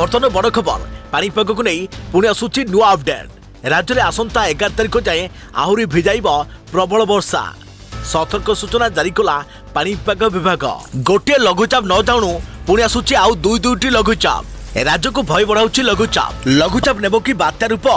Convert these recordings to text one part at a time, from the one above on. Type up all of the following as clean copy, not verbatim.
बर्तमान बड़ खबर पाणीपाग को नहीं पुणी आसूची नुआ अपडेट। राज्य में आसंता 11 तारिख जाए आहरी भिजाइब प्रबल वर्षा सतर्क सूचना जारी कला पाणीपाग विभाग। गोटे लघुचाप न जाणु पुणी आसूची आउ दुईटी लघुचाप राज्य को भय बढ़ाऊँ लघुचाप नेब कि बात्या रूप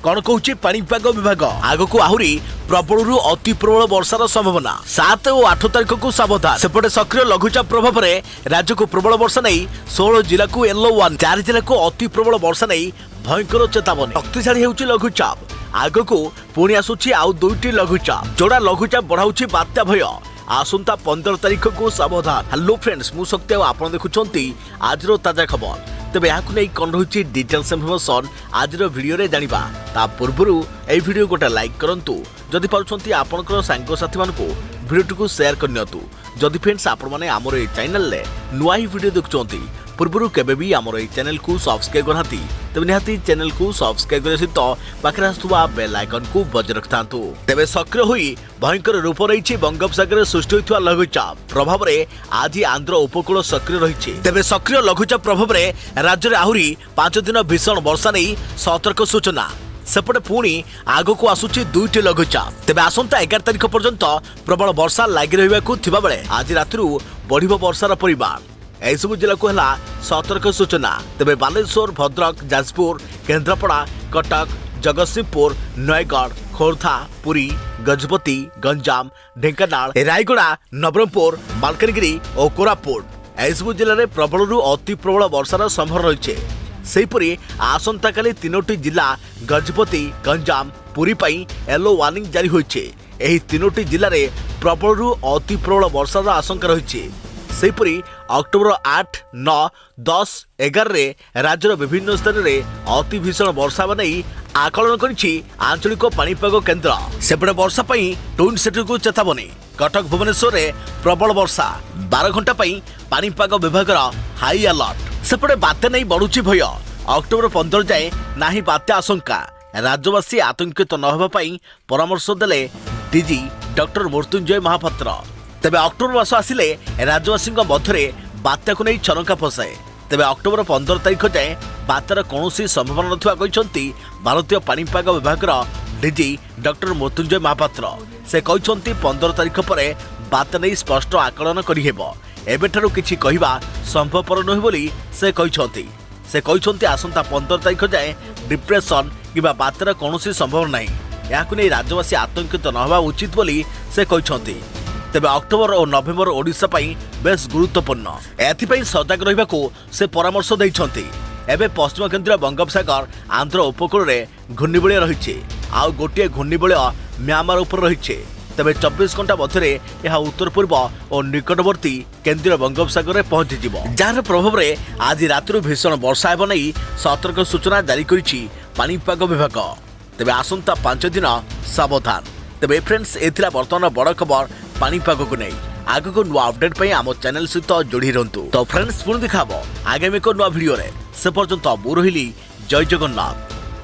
कौन कहूँ पाणीपाग विभाग आगक आहरी प्रबल अति प्रबल वर्षार संभावना 7 और 8 तारिख को सावधान। सेपटे सक्रिय लघुचाप प्रभाव में राज्य को प्रबल वर्षा नहीं 16 जिला को येलो वन 4 जिला को अति प्रबल वर्षा नहीं भयंकर चेतावनी। शक्तिशाली होउछि लघुचाप आगको पुणी आसुछि आउ दुईटी लघुचाप जोड़ा लघुचाप बढ़ाऊछि बात्या भय आसंता 15 तारिख को सावधान। हेलो फ्रेंड्स मु शक्ति आपन देखुछंती आजिरो ताजा खबर। तेबे याकु नै कोन रहुछि डिटेल्स इन्फॉर्मेशन आजिर वीडियो रे जानिबा ता पूर्वरु ए वीडियो गोटा लाइक करंतु जदि पाउछंती आपनकर सांग साथी मानको वीडियो को शेयर करनियतु। जदि फ्रेंड्स आपण माने हमर ए चैनल ले नुआ ही वीडियो देखुछंती पूर्वरु केबे भी हमर ए चैनल को सब्सक्राइब करहाती तेबे निहाती चैनल को सब्सक्राइब करे सहित पाखरे आसुवा बेल आइकन को बज रखतांतु। तेबे सक्रिय होई भयंकर रूप रहिछि बंगोपसागर सृष्टि होइथवा लघुचाप प्रभाव रे आज आंध्र उपकूल सक्रिय रहिछि। तेबे सक्रिय लघुचाप प्रभाव रे राज्य रे आहुरी 5 दिन भीषण वर्षा नहीं सतर्क सूचना। सेपटे पुणी आगको आसुची दुईटी लघुचाप। तेबे आसंता 11 तारिख पर्यंत प्रबल वर्षा लागि रहिबाकू थिबा बेले आज रातिरु बढ़िबो वर्षार परिमाण एसबू जिला को है सतर्क सूचना। तेबे बालेश्वर भद्रक जाजपुर केन्द्रापड़ा कटक जगतसिंहपुर नयगढ़ खोर्धा पुरी गजपति गंजाम ढेंकानाल रायगड़ा नवरंगपुर मालकानगिरी और कोरापुट एसबू जिले में प्रबल अति प्रबल वर्षार संभावना रही। सेहीपरि आसंता काली 3टी जिला गजपति गंजाम पुरी पाई येलो वार्निंग जारी होइछे। एही 3टी जिले में प्रबल अति प्रबल वर्षार आशंका रही। सेहीपरि अक्टोबर 8, 9, 10, 11 रे राज्यर विभिन्न स्थान में अति भीषण वर्षा नहीं आकलन करिछि आंचलिक पाणीपाग केन्द्र। सेपटे वर्षा पई ट्विन सिटी को चेतावनी। कटक भुवनेश्वर रे प्रबल वर्षा 12 घंटा पई पाणीपाग विभाग हाई अलर्ट। सेपटे बात्या नहीं बढ़ुछि भय अक्टोबर 15 जाए नाही बात्या आशंका। राज्यवासी आतंकित न होबा पई परामर्श देले डीजी डॉक्टर मृत्युंजय महापात्र। तेबे अक्टोबर मास आसिले राज्यवासी मध्य बात्या को नहीं छनका फसाए। तेबे अक्टोबर 15 तारिख जाए बात्यार कौनसी संभावना नथिबा कहिसंती भारतीय पाणीपाग विभाग डीजी डॉक्टर मृत्युंजय महापात्र। से कहिसंती 15 तारिख परे बात्या नहीं स्पष्ट आकलन करिहेबो एबेठारु किछि कहिबा संभवपर नहि बोली से कहिसंती। से कहिसंती आसंता 15 तारिख जाए डिप्रेशन किबा बात्यार कौनसी संभावना नहीं याकु नै राज्यवासी आतंकित न होबा उचित बोली से कहिसंती। तेबे अक्टोबर और नवेम्बर ओडिशा पाई बेस गुरुत्वपूर्ण एथिपाई सजग रहिबाकू से परामर्श दैछंती। एबे पश्चिम केन्द्रीय बंगोपसागर आंध्र उपकूल रे घूर्णिबलय रहिছে आउ गोटे घूर्णिबलय म्यांमार उपर रहिছে। तेबे 24 घंटा मध्य यह उत्तर पूर्व और निकटवर्ती केन्द्रीय बंगोपसागर में पहुंची जिवो जार प्रभाव में आज रातिर भीषण वर्षा हेबो नै सतर्क सूचना जारी करिछि पाणीपाग विभाग। तेबे आसंता 5 दिन सावधान। तेबे फ्रेंड्स एथिरा वर्तमान बड़ खबर पाणीपाग को नहीं आगको नुआ अपडेट पे आम चैनल सहित जोड़ी रहंतु। तो फ्रेंड्स पुणी देखा आगामी को नुआ वीडियो रे से पर्यंत मु रहिली जय जगन्नाथ।